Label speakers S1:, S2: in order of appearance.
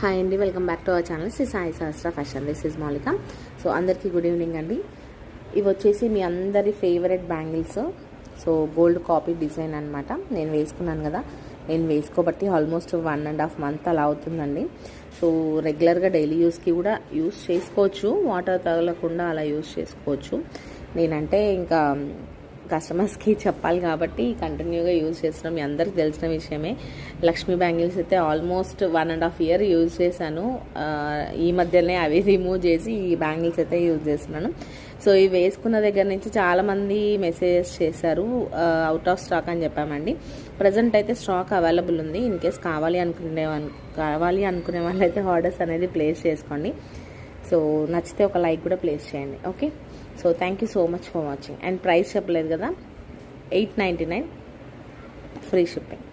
S1: Hi అండి, welcome back to our channel Sri Sai Sahasra fashion. This is Moulika. So అందరికీ good evening అండి. ఇవి వచ్చేసి మీ అందరి favourite bangles. So gold copy design అనమాట. నేను వేసుకున్నాను కదా, నేను వేసుకోబట్టి ఆల్మోస్ట్ 1.5 months అలా అవుతుందండి. సో రెగ్యులర్గా డైలీ యూస్కి కూడా యూస్ చేసుకోవచ్చు, వాటర్ తగలకుండా అలా యూస్ చేసుకోవచ్చు. నేనంటే ఇంకా కస్టమర్స్కి చెప్పాలి కాబట్టి కంటిన్యూగా యూజ్ చేస్తున్నాం. మీ అందరికి తెలిసిన విషయమే. లక్ష్మీ బ్యాంగిల్స్ అయితే ఆల్మోస్ట్ 1.5 years యూజ్ చేశాను. ఈ మధ్యనే అవి రిమూవ్ చేసి ఈ బ్యాంగిల్స్ అయితే యూజ్ చేస్తున్నాను. సో ఇవి వేసుకున్న దగ్గర నుంచి చాలామంది మెసేజెస్ చేశారు, అవుట్ ఆఫ్ స్టాక్ అని చెప్పామండి. ప్రజెంట్ అయితే స్టాక్ అవైలబుల్ ఉంది. ఇన్ కేస్ కావాలి అనుకునే వాళ్ళైతే ఆర్డర్స్ అనేది ప్లేస్ చేసుకోండి. సో నచ్చితే ఒక లైక్ కూడా ప్లేస్ చేయండి. Okay, so thank you so much for watching. And price చెప్పలేదు కదా, 899 ఫ్రీ షిప్పింగ్.